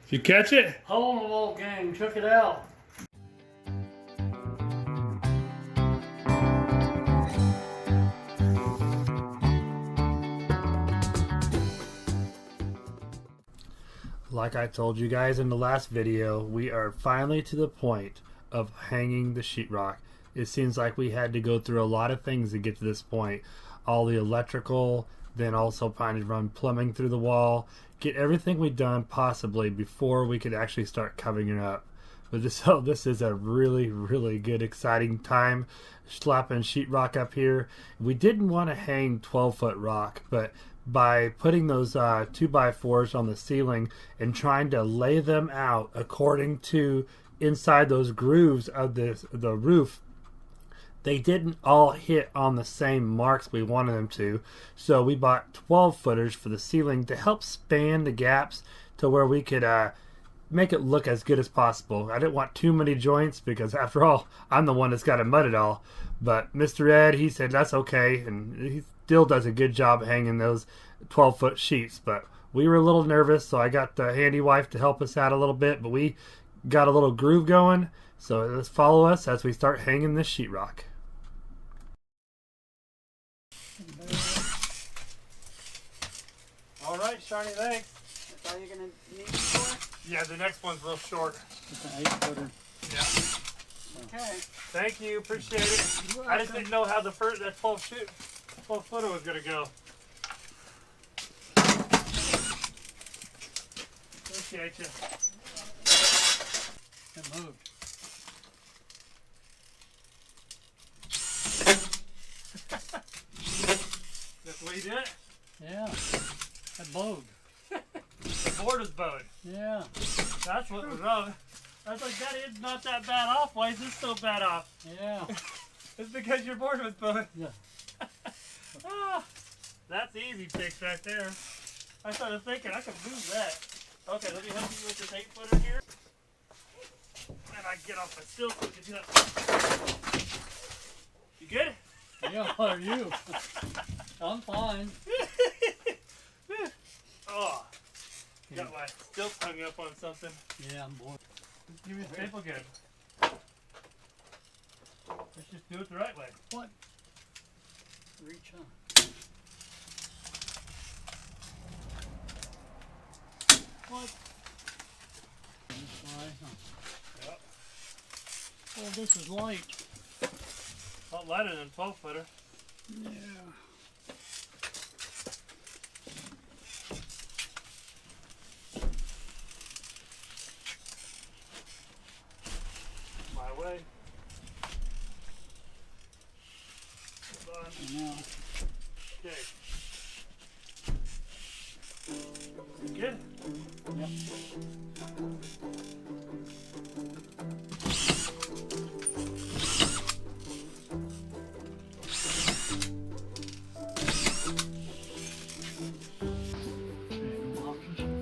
Did you catch it? Hole in the wall gang, check it out. Like I told you guys in the last video, we are finally to the point of hanging the sheetrock. It seems like we had to go through a lot of things to get to this point. All the electrical, then also trying to run plumbing through the wall, get everything we done possibly before we could actually start covering it up. But this is a really good, exciting time slapping sheetrock up here. We didn't want to hang 12-foot rock, but by putting those 2x4s on the ceiling and trying to lay them out according to inside those grooves of the roof, they didn't all hit on the same marks we wanted them to. So we bought 12-footers for the ceiling to help span the gaps to where we could make it look as good as possible. I didn't want too many joints because after all, I'm the one that's got to mud it all. But Mr. Ed, he said that's okay, and he still does a good job hanging those 12-foot sheets. But we were a little nervous, so I got the handy wife to help us out a little bit, but we got a little groove going. So let's follow us as we start hanging this sheetrock. All right, Shiny, thanks. That's all you're going to need for? Yeah, the next one's real short. It's an 8-footer. Yeah. Okay. Thank you, appreciate it. I just didn't know how that 12-footer was gonna go. Appreciate you. It moved. That's the way you did it? Yeah. It bowed. The board was bowed. Yeah. That's what was wrong. I was like, that is not that bad off. Why is this so bad off? Yeah. It's because your board was bowed. Yeah. Ah, that's the easy fix right there. I started thinking I could move that. Okay, let me help you with this 8-footer here. And I get off my still so we can do that. You good? Yeah, how are you? I'm fine. Oh, got my stilts hung up on something. Yeah, I'm bored. Give me a staple gun. Let's just do it the right way. What? Reach on. What? This way, huh? Yep. Oh, this is light. A lot lighter than 12-footer. Yeah. My way. Hold on. Now. Okay. Good? Yep.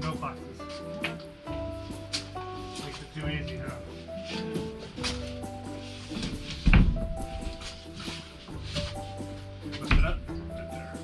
No boxes. Makes it too easy, huh? Lift it up. Right there.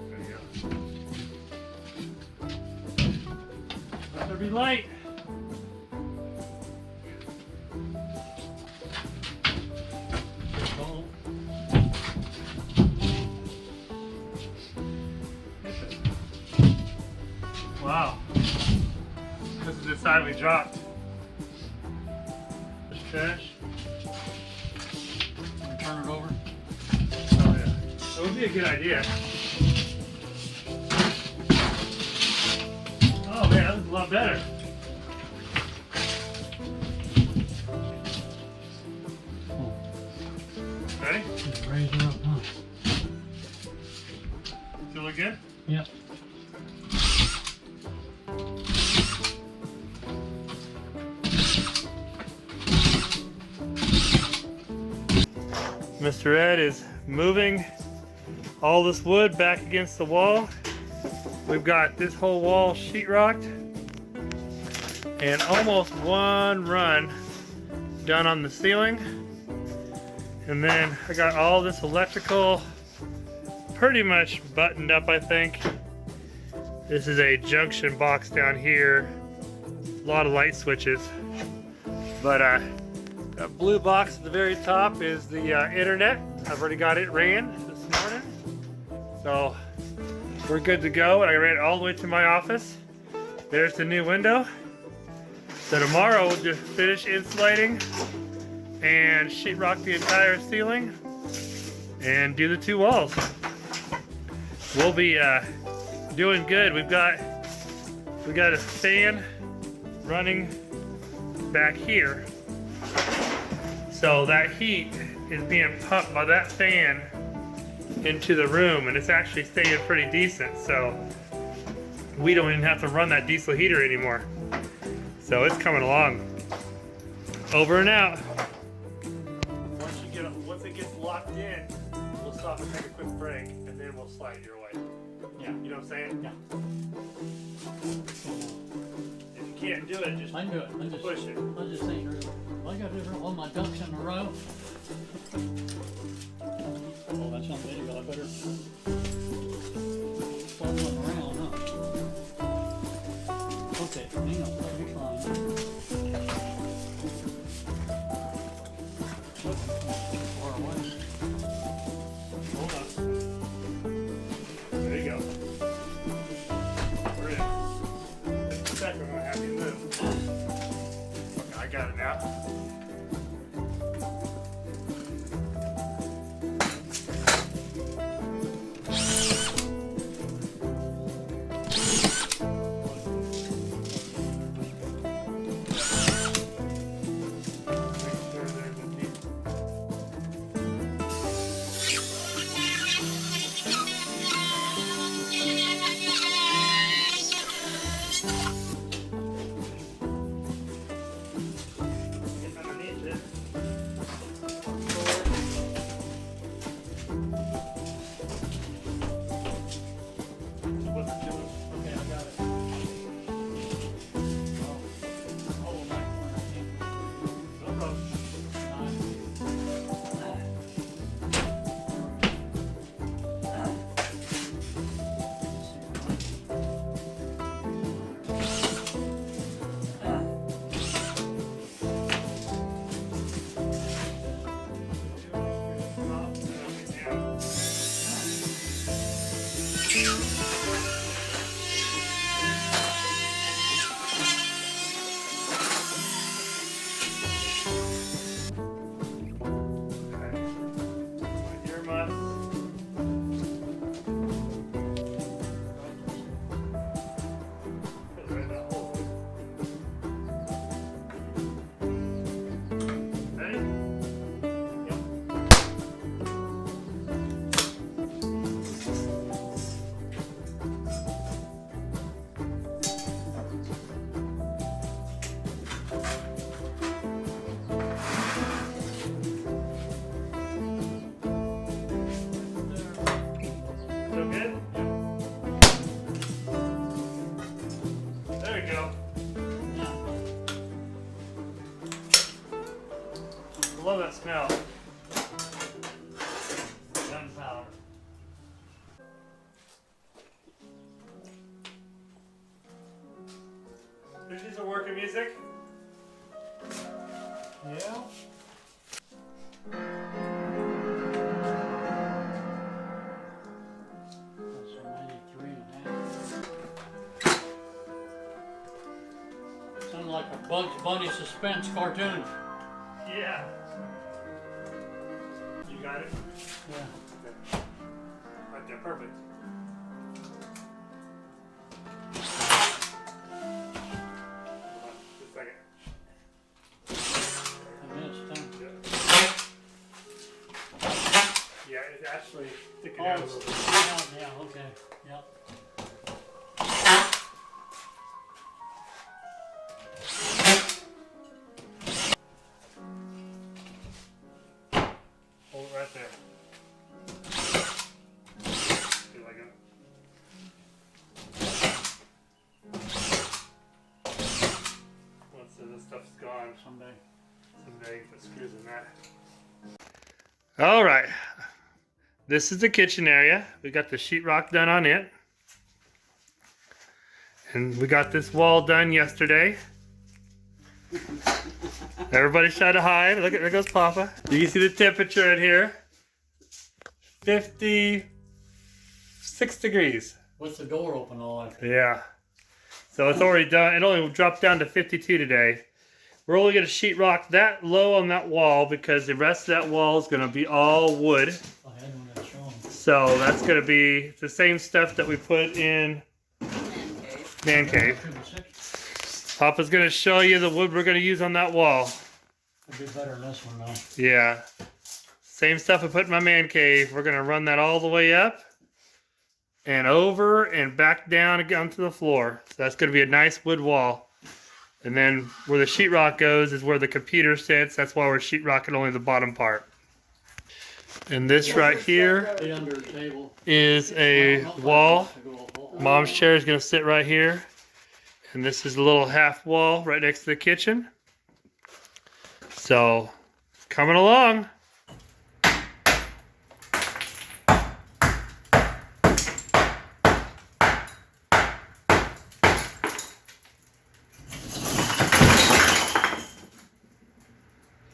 There you go. Let there be light. Oh. Wow. This is the side we dropped. This trash. Wanna turn it over? Oh yeah. That would be a good idea. Oh man, that was a lot better. Ready? Just raise it up, huh? good? Yeah. Mr. Ed is moving all this wood back against the wall. We've got this whole wall sheetrocked and almost one run done on the ceiling. And then I got all this electrical pretty much buttoned up, I think. This is a junction box down here. A lot of light switches. But that blue box at the very top is the internet. I've already got it ran this morning. So we're good to go. I ran it all the way to my office. There's the new window. So tomorrow we'll just finish insulating and sheetrock the entire ceiling and do the 2 walls. We'll be doing good. We got a fan running back here. So that heat is being pumped by that fan into the room, and it's actually staying pretty decent. So we don't even have to run that diesel heater anymore. So it's coming along. Over and out. Once it gets locked in, we'll stop and take a quick break, and then we'll slide your way. Yeah. You know what I'm saying? Yeah. If you can't do it, just I can do it. I'm just push it. I'm just saying, I got all my ducks in a row. Oh, that's on video. I better start one around, huh? Okay, hang on. Let me try. Far away. Hold on. There you go. We're in. Just a second, I'm gonna have you move. Okay, I got it now. Love that smell. Gunpowder. Is this a working music? Yeah. That's a 93.5. Sounds like a Bugs Bunny suspense cartoon. Yeah. You got it? Yeah. Okay. Right there, perfect. Hold on, just a second. Yeah, it's actually sticking out a little bit. Yeah, okay. Yep. Hold it right there. See like it. Once this stuff's gone, someday put screws in that. All right. This is the kitchen area. We got the sheetrock done on it. And we got this wall done yesterday. Everybody's trying to hide. Look at, there goes Papa. You can see the temperature in here. 56 degrees. With the door open all like that. Yeah. So it's already done. It only dropped down to 52 today. We're only going to sheetrock that low on that wall because the rest of that wall is going to be all wood. I had one that show 'em. So that's going to be the same stuff that we put in Man Cave. Papa's going to show you the wood we're going to use on that wall. It'd be better than this one though. Yeah. Same stuff I put in my man cave. We're going to run that all the way up and over and back down onto the floor. So that's going to be a nice wood wall. And then where the sheetrock goes is where the computer sits. That's why we're sheetrocking only the bottom part. And this right here Under the table. is a wall. Mom's chair is going to sit right here. And this is a little half wall right next to the kitchen. So, coming along.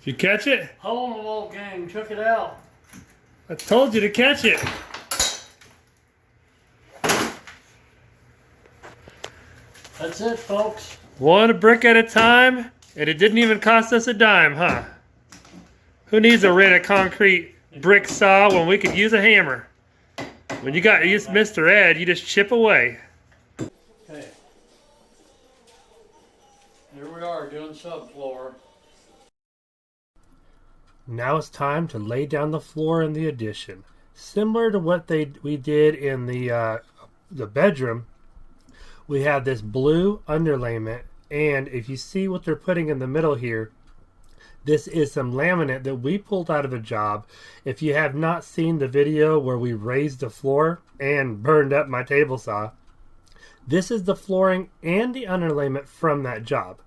Did you catch it? Hole in the wall gang, took it out. I told you to catch it. That's it, folks. One brick at a time, and it didn't even cost us a dime, huh? Who needs a rent a concrete brick saw when we could use a hammer? When you got Mr. Ed, you just chip away. Okay. Here we are doing subfloor. Now it's time to lay down the floor in the addition. Similar to what we did in the bedroom, we have this blue underlayment, and if you see what they're putting in the middle here, this is some laminate that we pulled out of a job. If you have not seen the video where we raised the floor and burned up my table saw, this is the flooring and the underlayment from that job.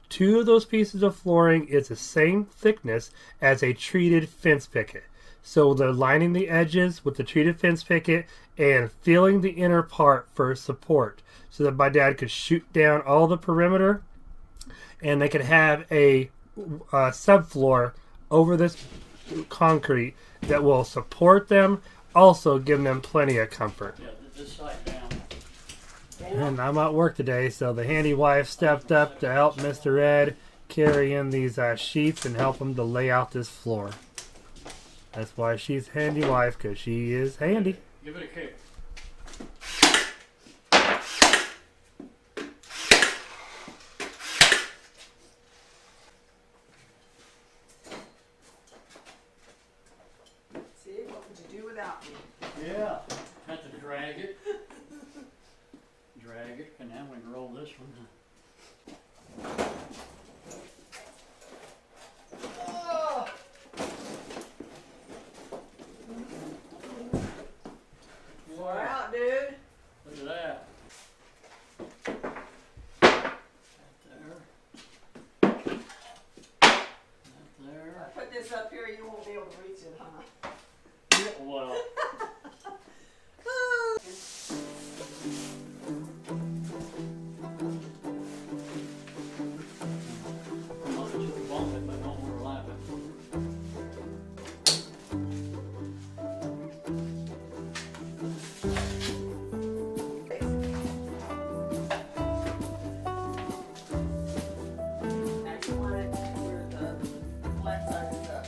Two of those pieces of flooring is the same thickness as a treated fence picket. So they're lining the edges with the treated fence picket and filling the inner part for support so that my dad could shoot down all the perimeter and they could have a subfloor over this concrete that will support them, also give them plenty of comfort. Yeah, this side down. And I'm at work today, so the handy wife stepped up to help Mr. Ed carry in these sheets and help him to lay out this floor. That's why she's handy wife, because she is handy. Give it a kick. See, what would you do without me? Yeah. Had to drag it. Drag it, and now we can roll this one. Far out, dude. Look at that. There. I put this up here, you won't be able to reach it, huh? Yeah, well. I'll just bump it, but don't overlap it. Now you want it where the flat side is up.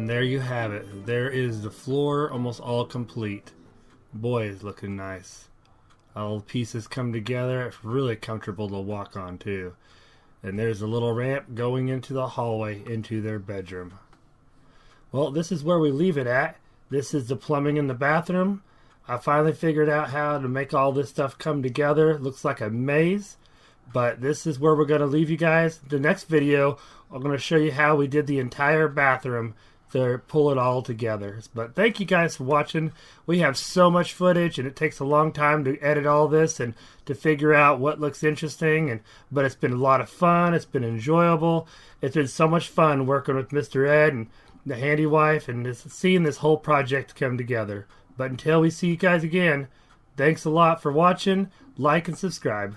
And there you have it. There is the floor almost all complete. Boy, it's looking nice. All the pieces come together. It's really comfortable to walk on too. And there's a little ramp going into the hallway into their bedroom. Well, this is where we leave it at. This is the plumbing in the bathroom. I finally figured out how to make all this stuff come together. It looks like a maze. But this is where we're going to leave you guys. The next video, I'm going to show you how we did the entire bathroom to pull it all together. But thank you guys for watching. We have so much footage, and it takes a long time to edit all this and to figure out what looks interesting. But it's been a lot of fun. It's been enjoyable. It's been so much fun working with Mr. Ed and the handy wife and seeing this whole project come together. But until we see you guys again, thanks a lot for watching. Like and subscribe.